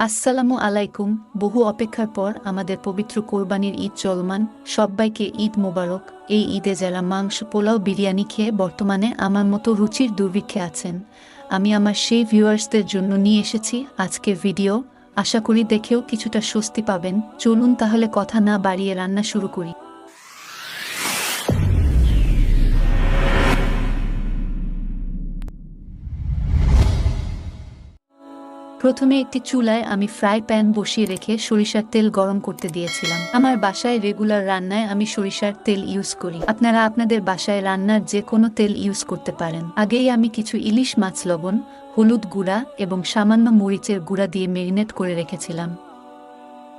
আসসালামু আলাইকুম। বহু অপেক্ষার পর আমাদের পবিত্র কোরবানির ঈদ চলমান। সব্বাইকে ঈদ মোবারক। এই ঈদে যারা মাংস, পোলাও, বিরিয়ানি খেয়ে বর্তমানে আমার মতো রুচির দুর্ভিক্ষে আছেন, আমি আমার সেই ভিউয়ার্সদের জন্য নিয়ে এসেছি আজকের ভিডিও। আশা করি দেখেও কিছুটা স্বস্তি পাবেন। চলুন তাহলে কথা না বাড়িয়ে রান্না শুরু করি। প্রথমে একটি চুলায় আমি ফ্রাই প্যান বসিয়ে রেখে সরিষার তেল গরম করতে দিয়েছিলাম। আমার বাসায় রেগুলার রান্নায় আমি সরিষার তেল ইউজ করি। আপনারা আপনাদের বাসায় রান্নার যে কোনো তেল ইউজ করতে পারেন। আগেই আমি কিছু ইলিশ মাছ লবণ, হলুদ গুঁড়া এবং সামান্য মরিচের গুঁড়া দিয়ে ম্যারিনেট করে রেখেছিলাম।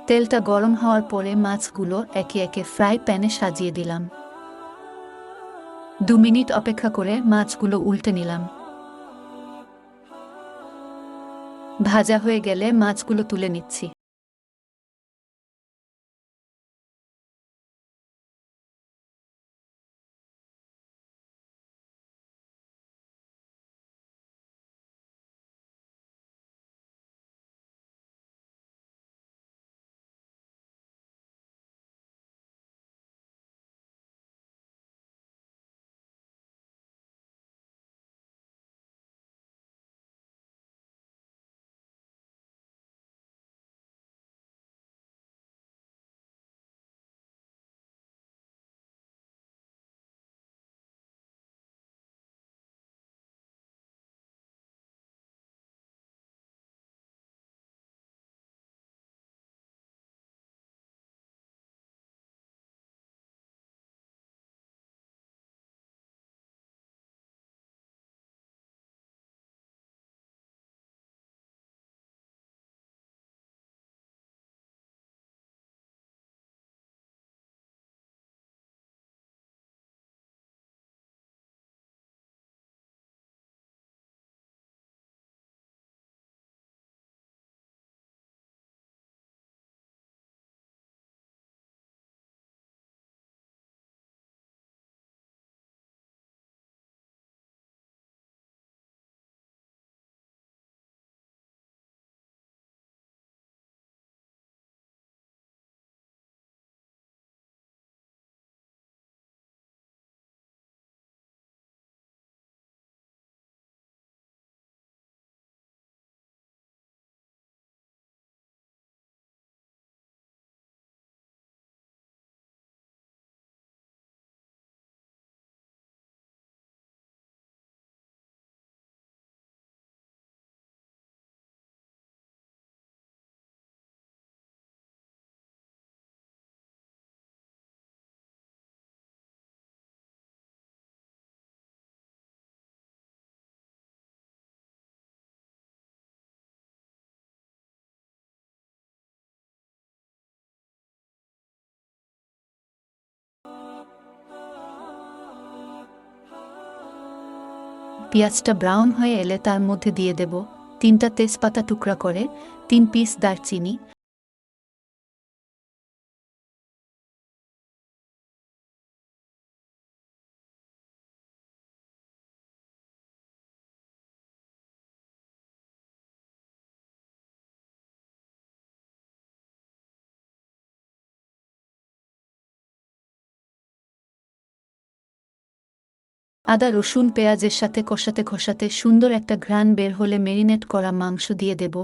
তেলটা গরম হওয়ার পরে মাছগুলো একে একে ফ্রাই প্যানে সাজিয়ে দিলাম। 2 মিনিট অপেক্ষা করে মাছগুলো উল্টে নিলাম। ভাজা হয়ে গেলে মাছগুলো তুলে নিচ্ছি। পেঁয়াজটা ব্রাউন হয়ে এলে তার মধ্যে দিয়ে দেব 3টা তেজপাতা টুকরা করে, 3 পিস দারচিনি, আদা, রসুন, পেঁয়াজের সাথে কষাতে কষাতে সুন্দর একটা ঘ্রাণ বের হলে ম্যারিনেট করা মাংস দিয়ে দেব।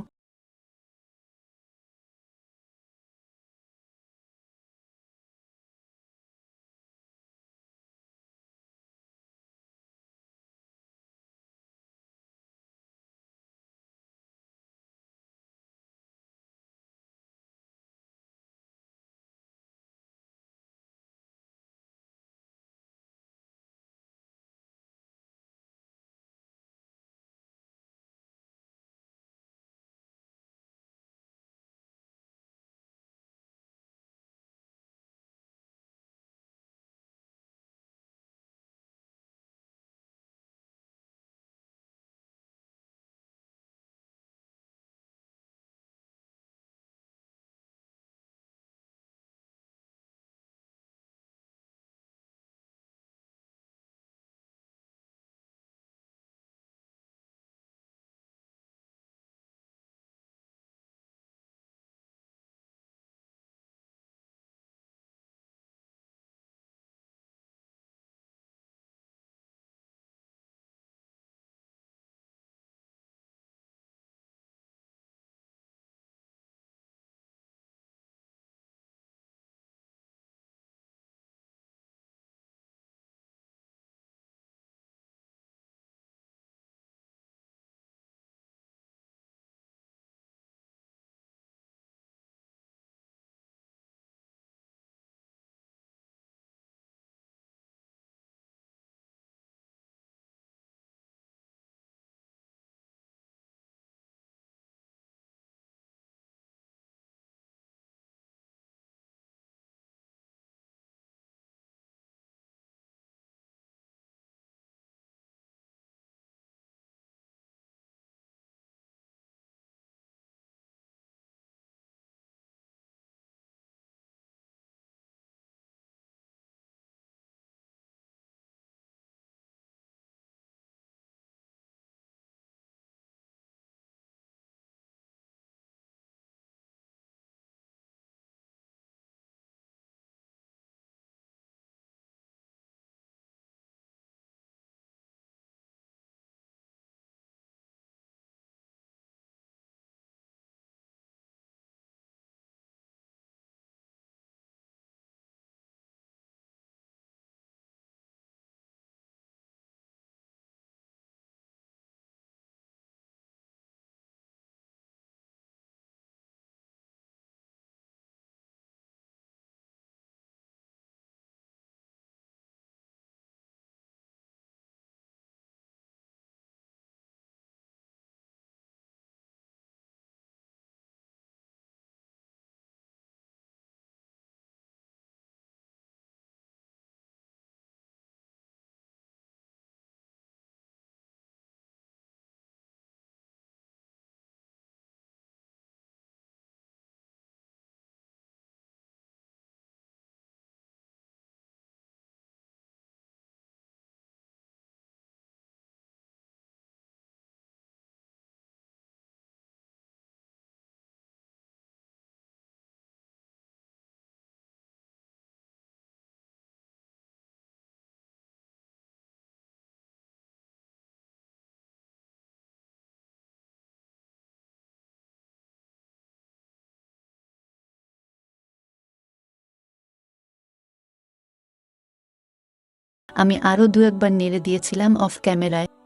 আমি আরও দু একবার নেড়ে দিয়েছিলাম অফ ক্যামেরায়।